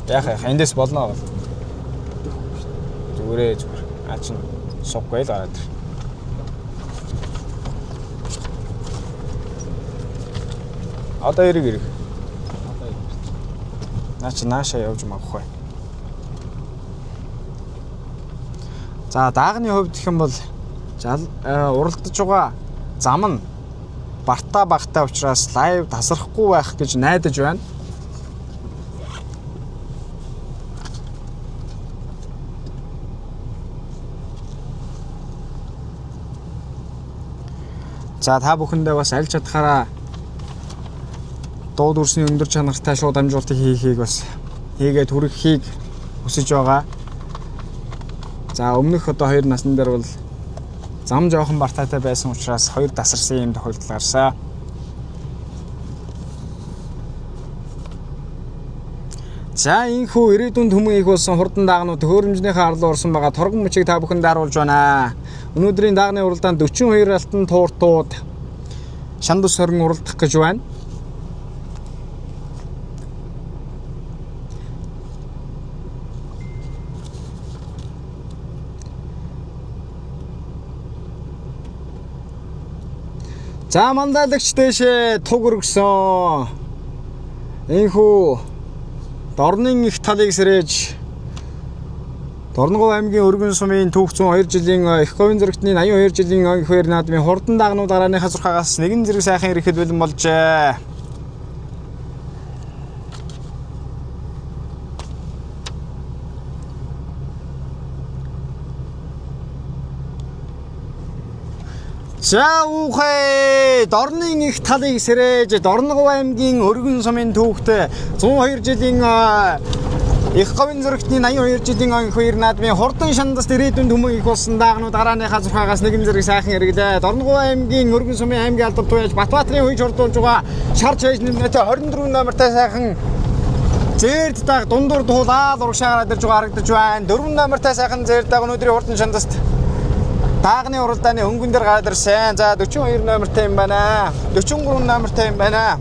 Яах эндээс болно. Зүгээр. Аачин суухгүй л гараад ир. Одоо эрэг. Наашаа явж магахгүй. За даагны хувьд гэх юм бол уралдаж байгаа зам нь бартаа багтаа учраас лайв тасрахгүй байх гэж найдаж байна. За та бүхэндээ бас аль чадхаараа дууд үрсний өндөр чанартай шууд амжуултыг хийхийг бас хийгээд хүрэхийг хүсэж байгаа. За өмнөх одоо 2 насны дээр бол зам жоохон бартаатай байсан учраас 2 тасарсан юм тохиолдол гарсан. За энэхүү ирээдүйн төмөн их болсон хурдан даагнууд төхөөрөмжнийхээ арлуу орсон байгаа торгон мөчийг та бүхэнд харуулж байна. Өнөөдрийн даагны уралдаанд 42 алтан тууртууд шандус хорин уралдах гэж байна. За мандаалагч дэшээ туг өргөсөн. Энэхүү Дорнын их талыг сэрэж Дорногов аймгийн өргөн сумын түүх 102 жилийн их говийн зэрэгтний 82 жилийн их хоёр наадмын хурдан даагнууд дарааныхаа зурхаагаас нэгэн зэрэг сайхан ирэхэд бэлэн болжээ. За уухай Дорнын их талыг сэрэж Дорногов аймгийн өргөн сумын түүхтэй 102 жилийн их говийн зэрэгтний 82 жилийн их хоёр наадмын хурдан шандаст ирээдүйн төмөн их болсон даагнууд дарааныхаа зурхаагаас нэгэн зэрэг сайхан ирэглээ. Дорногов аймгийн өргөн сумын аймгийн алдар туяаж Батбаатарын үеж хурдуулж байгаа шар чаяж нэмнэтэй 24 номертай сайхан зээрд дааг дундуур дуулаад урагшаа гараад ирж байгаа харагдаж байна. 4 номертай сайхан зээрд дааг өнөөдрийн хурдан шандаст даагны уралдааны өнгөн дээр гараад ирсэн. За 42 номертай юм байна. 43 номертай юм байна.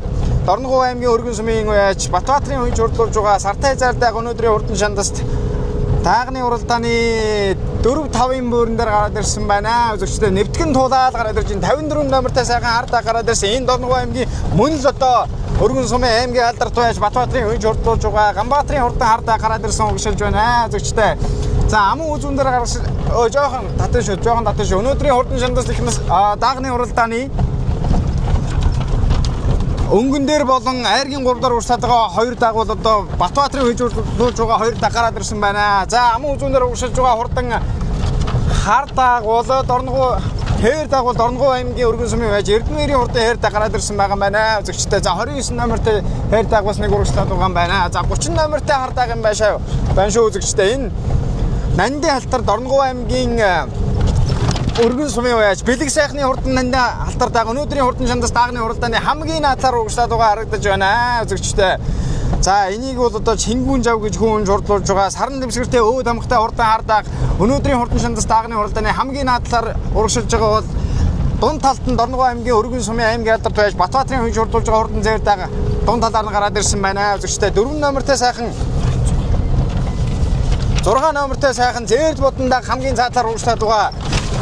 Дорногов аймгийн өргөн сумын уяач Батбаатарын үеж хурдуулж байгаа Сартай заардаг өнөөдрийн хурдан шандаст даагны уралдааны 4-5-ын бууран дээр гараад ирсэн байна. Үзэгчдээ нэвтгэн туулаад гараад ирж 54 номертай сайхан хардаа гараад ирсэн. Энэ Дорногов аймгийн мөн л одоо өргөн сумын аймгийн алдар туяаж Батбаатарын үеж хурдуулж байгаа Ганбаатарын хурдан хардаа гараад ирсэн угшилж байна. Үзэгчдээ за амун үзүүн дээр гаргаж жоохон татан шүү. Өнөөдрийн хурдан шандаст ихнээс даагны уралдааны өнгөн дээр болон айргийн 3-аар урсаад байгаа 2 дааг бол одоо Батбаатарын үеж хурдуулж байгаа 2 дааг гараад ирсэн байна. За амун үзүүн дээр уршилж байгаа хурдан хар дааг бол Хээр дааг бол Дорногов аймгийн өргөн сумын байж Эрдэнэрийн хурдан хээр дааг гараад ирсэн байгаа юм байна. Үзэгчдээ за 29 номертой хээр дааг бас нэг урагшлаад байгаа юм байна. За 30 номертой хар дааг юм байна шүү үзэгчдээ. Энэ Нанди алтар Дорногов аймгийн өргөн сумын уяач бэлэг сайхны хурдан Нанди алтар дааг өнөөдрийн хурдан шандас даагны уралдааны хамгийн наадлаар урагшлаад байгаа харагдаж байна. Үзэгчдээ. За энийг бол одоо Чингүн жав гэж хүн хурдлуулж байгаа саран дэвсгэртэй өөд амхтай хурдан хар дааг өнөөдрийн хурдан шандас даагны уралдааны хамгийн наадлаар урагшилж байгаа бол дунд талд нь Дорногов аймгийн өргөн сумын аймгийн алдар туяаж Батбаатарын үеж хурдуулж байгаа хурдан зээр дааг дунд талаар нь гараад ирсэн байна. Үзэгчдээ 4 номертой сайхан 6 номертой сайхан зээрд бодондаг хамгийн цаатлаар урагшлаад байгаа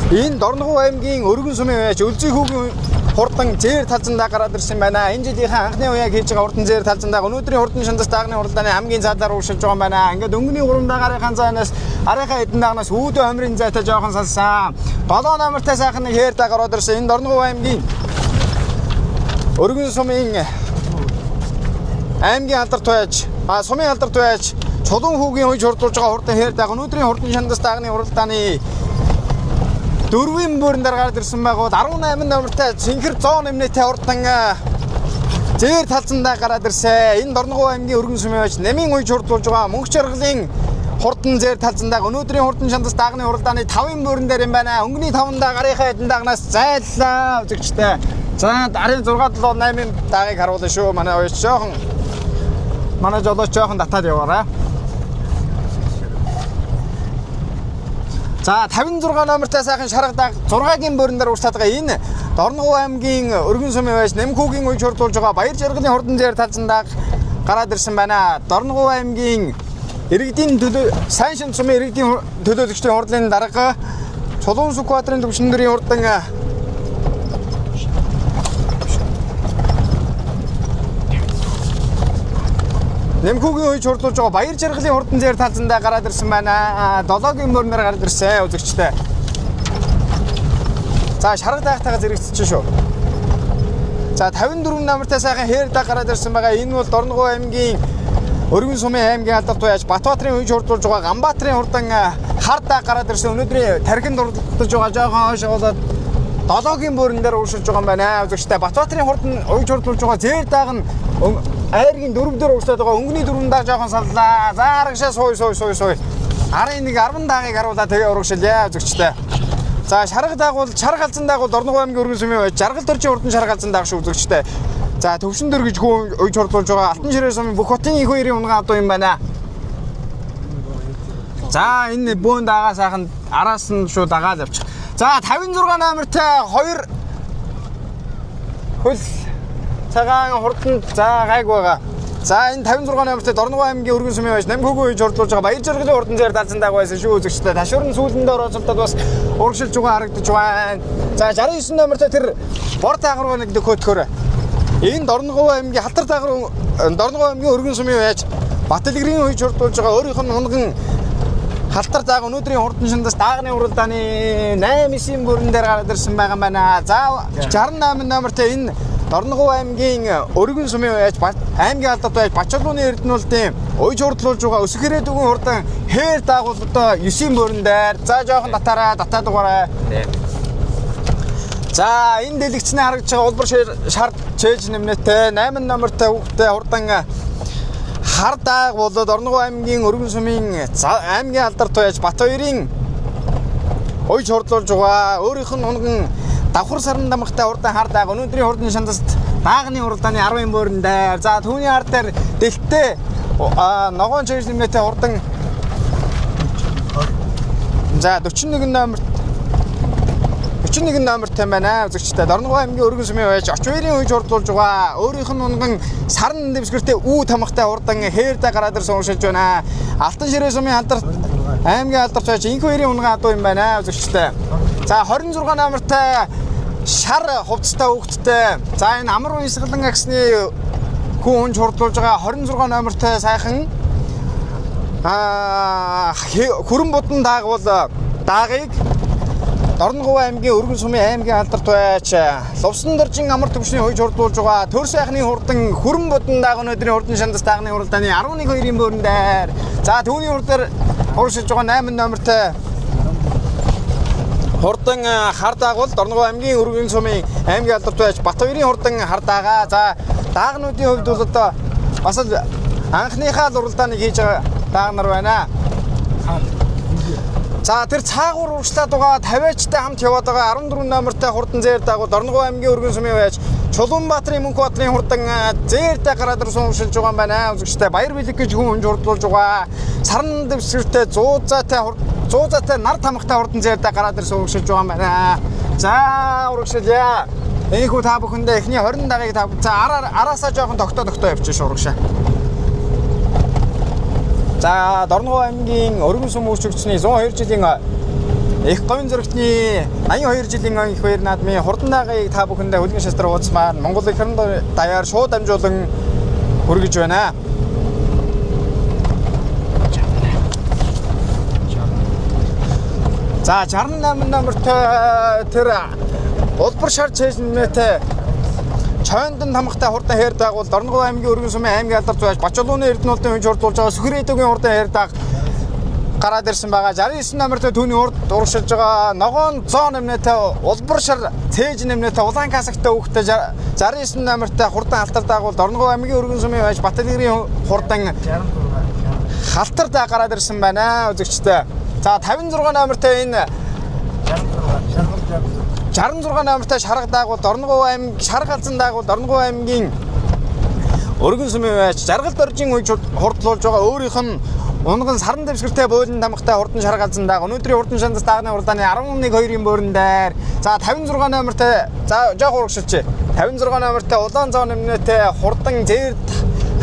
энэ Дорногов аймгийн өргөн сумын уяач Өлзий хүүгийн хурдан зээр талзандаа гараад ирсэн байна. Энэ жилийнхээ анхны уяаг хийж байгаа хурдан зээр талзандаа өнөөдрийн хурдан шандас даагны уралдааны хамгийн цаатлаар урагшилж байгаа юм байна. Ингээд өнгөний 3 даагаарынхаа зайнаас арийнхаа эдэн даагнаас үүдөө хамрын зайтай жоохон салсан. 7 номертой сайхан нэг хээр дааг гараад ирсэн. Энэ Дорногов аймгийн өргөн сумын аймгийн алдар туяаж сумын алдар туяаж Чулуун хүүгийн үеж хурдуулж байгаа хурдан хээр дааг өнөөдрийн хурдан шандас даагны уралдааны 4-ийн бууран дээр гараад ирсэн байгаа бол 18 номертой Цэнхэр 100 нэмнэтэй хурдан зээр талцандаа гараад ирсэн. Энэ Дорногов аймгийн өргөн сумын байж Нэмийн үеж хурдуулж байгаа Мөнх Жаргалын хурдан зээр талцандаа өнөөдрийн хурдан шандас даагны уралдааны 5-ын бууран дээр юм байна. Өнгөний 5-ндаа гарынхаа эдэн даагнаас зайллаа үзэгчтэй. За дарын 6-7-8-ын даагыг харуулна шүү. Манай уяж жоохон манай жолооч жоохон татаад яваарай. За 56 номертой сайхан шарга дааг 6-гийн бууран дээр урсаад байгаа энэ Дорногов аймгийн өргөн сумын байж Нэмхүүгийн үеж хурдуулж байгаа Баяр Жаргалын хурдан зээр талзан дааг гараад ирсэн байна. Дорногов аймгийн Иргэдийн төлөө сайн шин сумын иргэдийн төлөөлөгчдийн хурлын дарга Чулуун Сүх баатрын төвшөндөрийн хурдан Нэмхүүгийн үеж хурдлуулж байгаа Баяр Жаргалын хурдан зээр талзандаа гараад ирсэн байна. 7-гийн мөрнөр гараад ирсэн үзэгчтэй. За шарга даахтайгаа зэрэгцэж шүү. За 54 номертай сайхан Хээрдаа гараад ирсэн байгаа. Энэ бол Дорногов аймгийн Өргөн сумын аймгийн алдар туяач Батбаатарын үеж хурдлуулж байгаа Ганбаатарын хурдан Хардаа гараад ирсэн. Өнөөдрийн тархинд хурдлуулж байгаа жоохон хойш болоод 7-гийн мөрөн дээр ууршилж байгаа юм байна. Үзэгчтэй Батбаатарын хурдан үеж хурдлуулж байгаа Зээр дааг нь айргийн 4-дөр уурсаад байгаа. Өнгөний 4 даа жоохон саллаа. За арагшаа сууй. 11 10 даагийг харуулаад тэгээ урагшилъя үзэгчтэй. За шарга даагуул шарга алзан даагуул Дорногов аймгийн Өргөн сумын байж Жаргал доржийн хурдан шарга алзан дааг шүү үзэгчтэй. За төвшөндөр гэж хүн үеж хурдлуулж байгаа Алтан ширээ сумын бүх хотын их хоёрын унгаа адуу юм байна. За энэ бөөн дагаа сайхан араас нь шүү дагаад явчих. За 56 номертай 2 хөл цагаан хурдан за гайг байгаа. За энэ 56 номертай Дорногов аймгийн Өргөн сумын байж Намхүүгийн үеж хурдлуулж байгаа Баяр Жаргалын хурдан зээр талзан дааг байсан шүү үзэгчтэй. Ташуурын сүүлэнд оролцолтод бас урагшилж байгаа харагдаж байна. За 69 номертай тэр бор таагаруу нэг хөтгөр. Энэ Дорногов аймгийн Халтар таагаруу Дорногов аймгийн Өргөн сумын байж Батэлгэрийн үеж хурдлуулж байгаа өөрийнх нь унган Халтар дааг өнөөдрийн хурдан шандас даагны уралдааны 8-9 бүрэн дээр гараад ирсэн байгаа юм байна. За 68 номертай энэ Дорногов аймгийн Өргөн сумын байж аймгийн алдарт байж Бачаалууны Эрдэнэлтийн уяж хурдлуулж байгаа Өсгөрөө дүгэн хурдан Хээр даагуул одоо 9 бүрэн дээр. За жоохон татаад угаарай. За энэ дэлгэцний харагдж байгаа улбар шар чээж нэмнэтэй 8 номертай хүүхдэд хурдан Хардааг болоод Дорногов аймгийн Өргөн сумын аймгийн алдарт байж Бат хоёрын уяж хурдлуулж байгаа өөрийнх нь унган давхар сарн дамгтай хурдан Хардааг өнөөдрийн хурдан шандаст даагны уралдааны 10 мөрөн дээр. За түүний ард дээр дэлттэй ногоон чээж нэмнэтэй хурдан за 41 номертай байна үзэгчтэй. Дорногов аймгийн Өргөн сумын байж оч хоёрын үеж хурдлуулж байгаа өөрийнх нь унган сарн дэвсгэртэй үү тамхтай хурдан Хээрдээ гараад ирсэн уншилж байна. Алтан ширээ сумын алдарт аймгийн алдарт байж инх хоёрын унгаа адуу юм байна үзэгчтэй. За 26 номертай шар хувцастай хүүхэдтэй. За энэ амар уйсгалан агсны хүн хурдлуулж байгаа 26 номертай сайхан хүрэн будан дааг бол даагыг Дорногов аймгийн Өргөн сумын аймгийн алдарт байж Лувсан доржин амар төвшний хуйж хурдлуулж байгаа төр сайхны хурдан хүрэн будан дааг өнөөдрийн хурдан шандас даагны уралдааны 11-2-ийн бөөрөн дээр. За түүний хурдаар урагшилж байгаа 8 номертай хурдан Хардааг бол Дорногов аймгийн Өргөн сумын аймгийн алдарт байж Бат хоёрын хурдан Хардаага. За даагнуудын хувьд бол одоо бас л анхныхаа л уралдааныг хийж байгаа дааг нар байна. За тэр цаагуур урагшлаад байгаа 50-ачтай хамт яваад байгаа 14 номертай хурдан зээр дааг Дорногов аймгийн Өргөн сумын байж Чулуунбаатарын Мөнхбаатарын хурдан зээртэй гараад ирсэн уншилж байгаа юм байна. Үзэгчтэй Баяр Билэг гэж хүн хурдлуулж байгаа сарн дэвсгэртэй 100 заатай нар тамхтай хурдан зээртэй гараад ирсэн уншилж байгаа юм байна. За урагшилъя. Энийхүү та бүхэндээ эхний 20 дагаыг та за араасаа жоохон тогтоо явчих шүү урагшаа. За Дорногов аймгийн Өргөн сум үүсгэгчний 102 жилийн их говийн зөрөгтний 82 жилийн их баяр наадмын хурдан даагыг та бүхэндээ хүлгэн шалтар уулзмаар Монгол ихрэн даяар шууд дамжуулан хүргэж байна. За 68 номертой тэр улбар шар чээж нэмэтэй Чойндон тамхтай хурдан Хээрдааг бол Дорногов аймгийн Өргөн сумын аймгийн алдарт байж Бачаалууны Эрдэнэлтийн үеж хурдлуулж байгаа Өсгөрөө дүгэн хурдан Хээрдааг гараад ирсэн байгаа. 69 номертой түүний урд урагшилж байгаа ногоон 100 нэмнэтэй улбар шар цээж нэмнэтэй улаан касагтай хүүхдэд 69 номертой хурдан Халтар дааг бол Дорногов аймгийн Өргөн сумын байж Батэлгэрийн хурдан Халтар дааг гараад ирсэн байна үзэгчтэй. За 56 номертой энэ 66 номертой шарга дааг бол Дорногов аймгийн шарга алзан дааг бол Дорногов аймгийн Өргөн сумын байж Жаргал доржин үеж хурдлуулж байгаа өөрийнх нь унган сарн дэвсгэртэй бойлон тамхтай хурдан шарга алзан дааг өнөөдрийн хурдан шандас даагны уралдааны 11-2-ийн бөөрөн дээр. За 56 номертой за жоох урагшилж 56 номертой улаан зоо нэмнэтэй хурдан зээр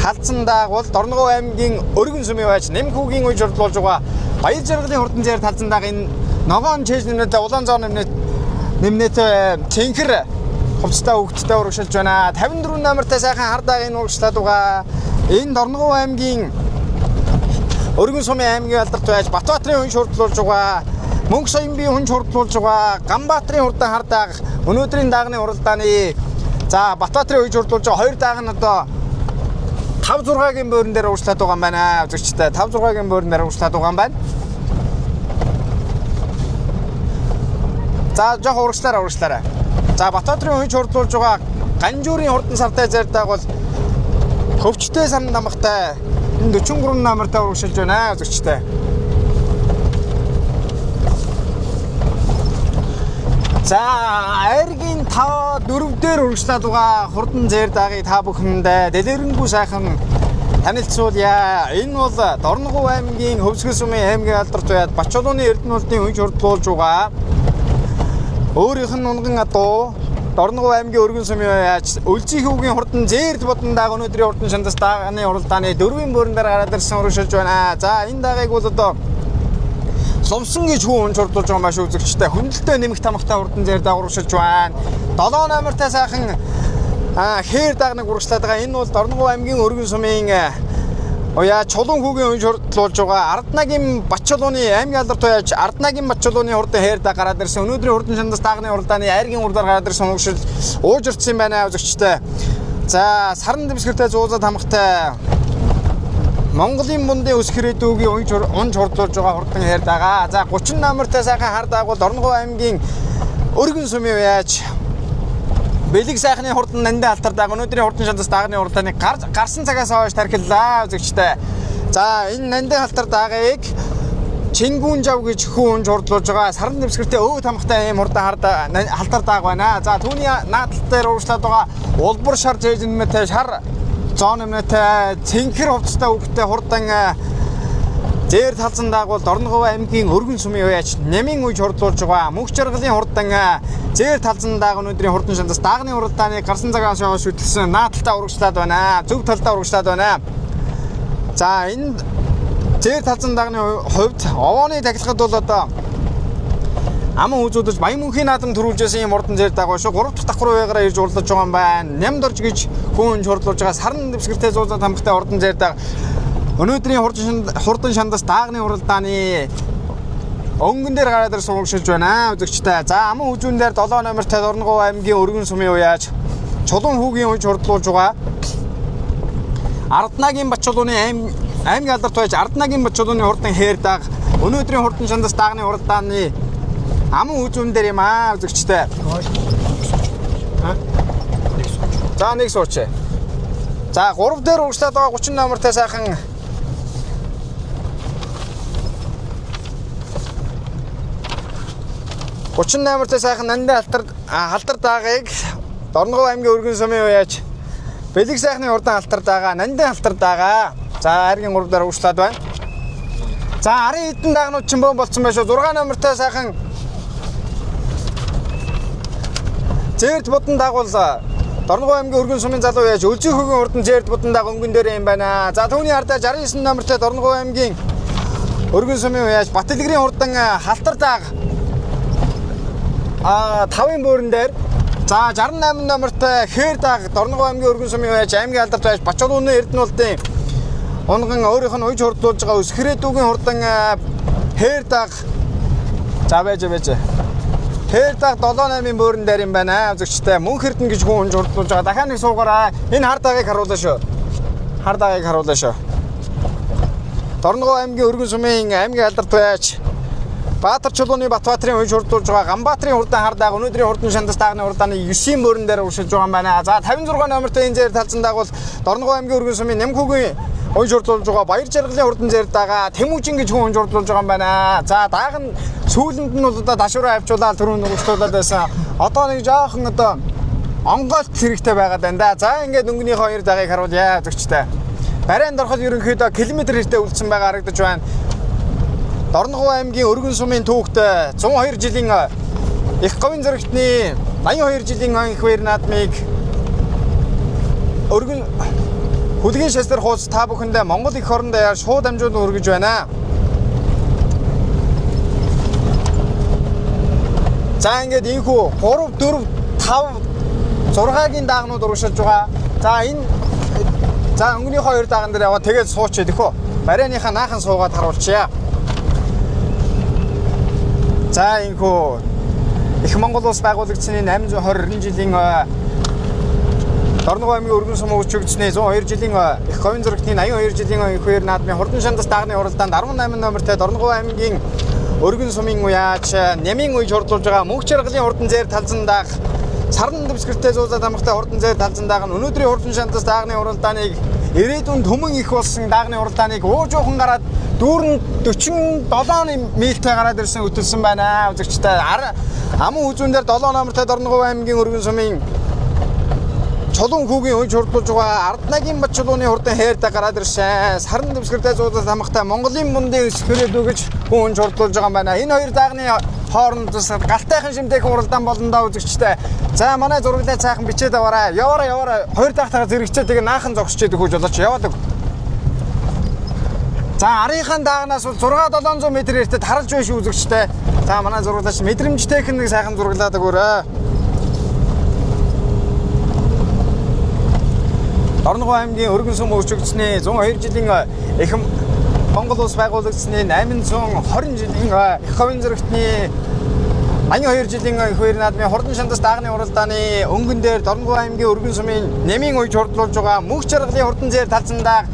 халдсан даагуул Дорногов аймгийн Өргөн сумын байж Нэмхүүгийн үе журдлуулж байгаа Баяр жаргалын хурдан зээр талзан дааг энэ ногоон чэйж нэмнэтэй Улаанзор нэмнэтэй цэнхэр хувцастай хөвгттэй урагшилж байна. 54 номертай сайхан хардааг энэ урагшлаад байгаа. Энэ Дорногов аймгийн Өргөн сумын аймгийн алдарт байж Батбаатарын хүн шурдлуулж байгаа. Мөнгө Соёмбийн хүн шурдлуулж байгаа. Ганбаатарын хурдан хардааг өнөөдрийн даагны уралдааны за Батбаатарын хүн шурдлуулж байгаа. Хоёр дааг нь одоо 5-6-гийн бөөрөн дээр урагшлаад байгаа юм байна. Үзэгчтэй 5-6-гийн бөөрөн дээр урагшлаад байгаа юм байна. За жоох урагшлаарай. За Батбаатарын хүн шурдлуулж байгаа Ганжуурын хурдан сартай зайрдааг бол хөвчтэй сан дамгтай энэ 43 номертай урагшилж байна. Үзэгчтэй. За айргийн 5-4 дээр урагшлаад байгаа хурдан зайрдаагийг та бүхэндээ дэлгэрэнгүй сайхан танилцуулъя. Энэ бол Дорногов аймгийн Хөвсгөл сумын аймгийн алдарт байд Бачуулууны Эрдэнэлтийн хүн шурдлуулж байгаа. Өөрийнх нь унган адуу Дорногов аймгийн Өргөн сумын яаж Үлзий хүүгийн хурдан зээрд бодон дааг өнөөдрийн хурдан шандас даагны уралдааны 4-ийн бөөрөн дээр гараад ирсэн урагшилж байна. За энэ даагыг бол одоо Ломсон гэж хүн шурдлуулж байгаа маш үзэгчтэй хөндлөлтөө нэмэх тамхтай хурдан зээр дааг урагшилж байна. 7 номертай сайхан хээр даагныг урагшлаад байгаа. Энэ бол Дорногов аймгийн Өргөн сумын Чулуун хүүгийн хүн шурдлуулж байгаа. Арднагийн Бачуулууны аймгийн алдарт байж Арднагийн Бачуулууны хурдан хээр дааг гараад ирсэн. Өнөөдрийн хурдан шандас даагны уралдааны айргийн урдаар гараад ирсэн урагшил уужирсан юм байна үзэгчтэй. За саран дэвсгэртэй зуузад хамгатай Монголын бундын өсгөрөөдөөгийн он шурдлуулж байгаа хурдан хээр даага. За 30 номертай сайхан хар дааг бол Дорногов аймгийн Өргөн сумын яаж Бэлэг сайхны хурдан нандин алтар дааг өнөөдрийн хурдан шандас даагны уралдааны гарсан цагаас хойш тархиллаа үзэгчтэй. За энэ нандин алтар даагыг Чингүүн жав гэж хүн шурдлуулж байгаа. Саран дэвсгэртэй өвд хамгатай ийм хурдан халтар дааг байна. За түүний наадтал дээр урагшлаад байгаа улбар шар жэжинмэтэй шар зоон нэмэтэй цэнхэр хувцастай хөвгттэй хурдан зээр талзан дааг бол Дорногов аймгийн Өргөн сумын яаж Нямын үе шурдлуулж байгаа. Мөнх жаргалын хурдан зээр талзан дааг өнөөдрийн хурдан шандас даагны уралдааны гарсан цагаас хойш хөтлсөн наадталтаа урагшлаад байна. Зөв талдаа урагшлаад байна. За энэ зээр талзан даагны хувьд овооны тахилгад бол одоо аман үзүүлж Баян мөнхийн наадам төрүүлжсэн юм урдан зэр дааг шүү 3 дахь давхар хуваагаараа ирж уралдаж байгаа юм байна. Нямдорж гэж хүн шурдлуулж байгаа саран дэвсгэртэй зуузад хамгатай урдан зэр дааг өнөөдрийн хурдан шандас даагны уралдааны өнгөн дээр гараад ирсэн урагшилж байна үзэгчтэй. За аман үзүүн дээр 7 номертай Дорногов аймгийн Өргөн сумын уяаж Чулуун хүүгийн хүн шурдлуулж байгаа. Арднагийн Бачуулууны аймгийн алдарт байж Арднагийн Бачуулууны хурдан хээр дааг өнөөдрийн хурдан шандас даагны уралдааны аман үзүүн дээр юм үзэгчтэй. За нэг сууч. За 3 дээр урагшлаад байгаа 30 номертай сайхан нандин халтар даагыг Дорногов аймгийн Өргөн сумын уяаж Бэлэг сайхны хурдан халтар даага нандин халтар даага. За айргийн 3 дээр урагшлаад байна. За арын хэдэн даагнууд ч бөөн болцсон байх шүү. 6 номертай сайхан зээрд бодон дааг бол Дорногов аймгийн Өргөн сумын залуу яаж Үлзий хүүгийн хурдан зээрд бодон дааг өнгөн дээр юм байна. За түүний хардаа 69 номертай Дорногов аймгийн Өргөн сумын яаж Батэлгэрийн хурдан халтар дааг 5-ын бөөрөн дээр. За 68 номертай хээр дааг Дорногов аймгийн Өргөн сумын яаж аймгийн алдарт байж Бачуулууны Эрдэнэлтийн унган өөрийнх нь уйж хурдлуулж байгаа өсгөрөөдөөгийн хурдан хээр дааг за байж хээр дааг 7-8-ын бөөрөн дээр юм байна үзэгчтэй. Мөнх Эрдэнэ гэж хүн хурдлуулж байгаа. Дахиад нэг суугаараа энэ хар даагийг харуулаа шүү. Дорногов аймгийн Өргөн сумын аймгийн алдарт байж Баатар Чулууны Батбаатарын хүн шурдлуулж байгаа. Ганбаатарын хурдан хар дааг өнөөдрийн хурдан шандас даагны уралдааны 9-ийн бөөрөн дээр урагшилж байгаа юм байна. За 56 номертой энэ зэр талзан дааг бол Дорногов аймгийн Өргөн сумын Нямхүүгийн хүн шурдлуулж байгаа. Баяр жаргалын хурдан зэр даага Тэмүүжин гэж хүн шурдлуулж байгаа юм байна. За дааг нь сүүлэнд нь бол одоо дашуураа авчуулаад түрүүн урагшлуулад байсан. Одоо нэг жоохон одоо онгойлт хэрэгтэй байгаад байна да. За ингээд өнгөний 2 даагийг харуулъя зүгчтэй. Барайнд ороход ерөнхийдөө километр хэртэ үлдсэн байгаа харагдаж байна. Дорногов аймгийн Өргөн сумын түүхтэй 102 жилийн их говийн зөрөгтний 82 жилийн их баяр наадмыг Хүлгийн шестер хууц та бүхэндээ Монгол эх орон даяар шууд дамжуулан хүргэж байна. За ингээд энхүү 3 4 5 6-гийн даагнууд урагшилж байгаа. За энэ өнгөний 2 дааган дээр яваа тэгээд сууч идэх үү. Барайныхаа наахан суугаад харуулчихъя. За энхүү Их Монгол улс байгуулагдсны 820 жилийн Дорногов аймгийн өргөн сум өвчөгдсөний 102 жилийн Их говийн зурагтны 82 жилийн ихвэр наадмын хурдан шандас даагны уралдаанд 18 номертэй Дорногов аймгийн өргөн сумын уяач нямын үе хурдлуулж байгаа мөнх чаргалын хурдан зээр талзан даах саран дэвсгэртэй зуузаад амхтай хурдан зээр талзан даах нь өнөөдрийн хурдан шандас даагны уралдааныг ирээдүйн төмөн их болсон даагны уралдааныг уужуухан гараад дүүрэн 47 мильтэй гараад ирсэн хөтөлсөн байна. Үзэгчтэй аман үзүүн дээр 7 номертой Дорногов аймгийн өргөн сумын Чулуун хүүгийн үе хурдлуулж байгаа Арднагийн бат чулууны хурдан хээрдэ гараад ирсэн. Саран дэвсгэртэй зуузаад амхтай Монголын мундын өсгөрөөд өгөж хүн хурдлуулж байгаа юм байна. Энэ хоёр даагны хооронд галтайхан шимтэйхэн уралдаан болно даа үзэгчтэй. За манай зураглаа цаахан бичээд аваарай. Яваарай. Хоёр даагтайгаа зэрэгцээ тэгээ наахан зогсчээд өгөөж болооч яваад өг. За арийнхаа даагнаас бол 6-700 м эртэд харалж байна шүү үзэгчтэй. За манай зураглаач мэдрэмжтэйхэн нэг сайхан зураглаад өгөөрэй. Дорногов аймгийн өргөн сум өвчөгдсөний 102 жилийн Их Монгол улс байгуулагдсны 820 жилийн Их говийн зурагтны 82 жилийн ихвэр наадмын хурдан шандас даагны уралдааны өнгөн дээр Дорногов аймгийн өргөн сумын нямын үе хурдлуулж байгаа мөнх чаргалын хурдан зээр талзан даах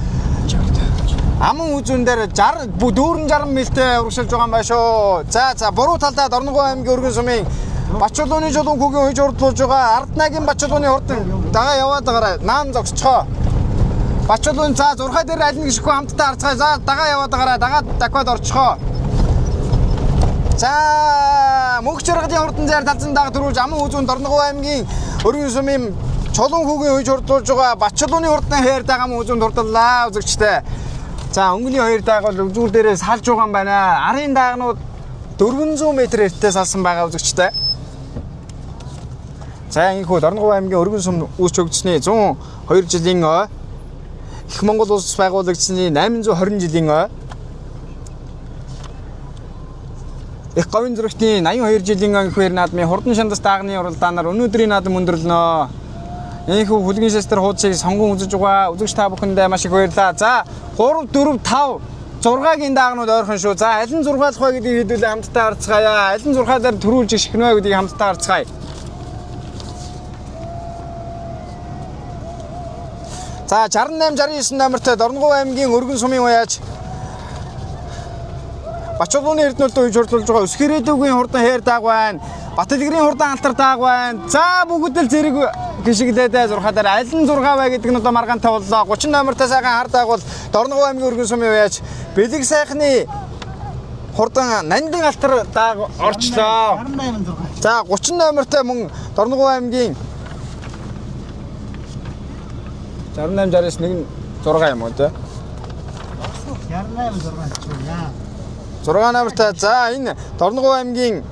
аман үзүүн дээр 460 мильтэй урагшилж байгаа юм байна шүү. За буруу талдаа Дорногов аймгийн өргөн сумын Бачулууны чулуун хүүгийн үе хурдлуулж байгаа Арднагийн Бачулууны хурдан дагаа яваад байгаарай. Наан зогсчоо. Бачулуун за 6 дээр аль нэг шихгүй хамтдаа харцгаая. За дагаа яваад байгаарай. Дагаа даквад орчихоо. За мөнх чаргалын хурдан зээр талзан даага төрүүлж аман үзүүн Дорногов аймгийн өргөн сумын чулуун хүүгийн үе хурдлуулж байгаа Бачулууны хурдан хээр дагаа аман үзүүнд хурдлаа үзэгчтэй. За өнгөний 2 даага бол үзүүр дээрээ салж байгаа юм байна. Арын даагнууд 400 м эрттэй салсан байгаа үзэгчтэй. За энэхүү Дорногов аймгийн өргөн сум үүсчөгдсөний 102 жилийн Их Монгол улс байгуулагдсны 820 жилийн Их говийн зурагтны 82 жилийн ихвэр наадмын хурдан шандас даагны уралдаанаар өнөөдрийн наадам өндөрлөнө. Энэхүү хүлгийн шестер хуудсыг сонгон үзэж байгаа үзэгч та бүхэндээ маш их баярлалаа. За 3 4 5 6-гийн даагнууд ойрхон шүү. За аль нь 6-aalах вэ гэдгийг хэдүүлээ хамтдаа харцгаая. Аль нь 6-аар төрүүлж шихнэ вэ гэдгийг хамтдаа харцгаая. За 68 69 номертой Дорногов аймгийн өргөн сумын уяач Бачулууны эрдэнэлд үе хурдлуулж байгаа Өсгөрөөдөөгийн хурдан хээр дааг байна. Батэлгэрийн хурдан алтар дааг байна. За бүгд л зэрэг гიშгэлээдээ 6 дээр аль нь 6 вэ гэдэг нь одоо маргаантай боллоо. 30 номертой сайхан хар дааг бол Дорногов аймгийн өргөн сумын уяач Бэлэг сайхны хурдан нандин алтар дааг орчлоо. 68 6. За 30 номертой мөн Дорногов аймгийн 68 69 нэг 6 юм уу те? 68 6 яа. 6 номертой. За энэ Дорногов аймгийн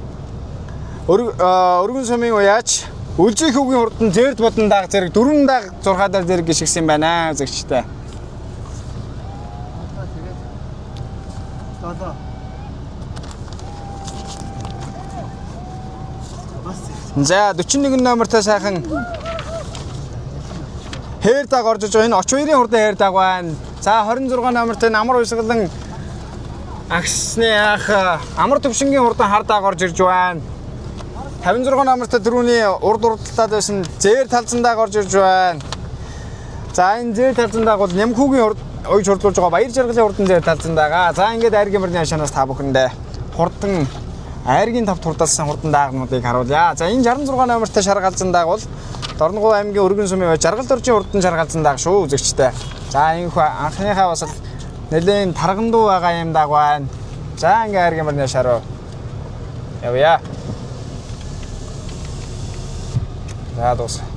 өргөн сумын уяач Үлжих хүүгийн хурдан зэрд бодон дааг зэрэг 4 дааг 6 дээр зэрэг гიშгсэн байна үзэгчтэй. За 41 номертой сайхан хээр дааг орж иж байгаа. Энэ очвэрийн хурдан хээр дааг байна. За 26 номертой амар уйсгалан агсны ах амар төвшингийн хурдан хар дааг орж ирж байна. 56 номертой дөрөвний урд урдталтад байсан зээр талзан дааг орж ирж байна. За энэ зээр талзан дааг бол Нямхүүгийн үе хурдлуулж байгаа Баяр жаргалын хурдан зээр талзан даага. За ингээд айр гэмэрний хашаанаас та бүхэндээ хурдан айргийн тавт хурдалсан хурдан даагнуудыг харуулъя. За энэ 66 номертой шаргалзан дааг бол Дорногов аймгийн өргөн сумын жаргал доржийн хурдан шаргалзан дааг шүү үзэгчтэй. За энэ анхныхаа бас нэлээд таргандуу байгаа юм дааг байна. За ингээд айр гэмэрний хашаа руу явъя. За дуусна.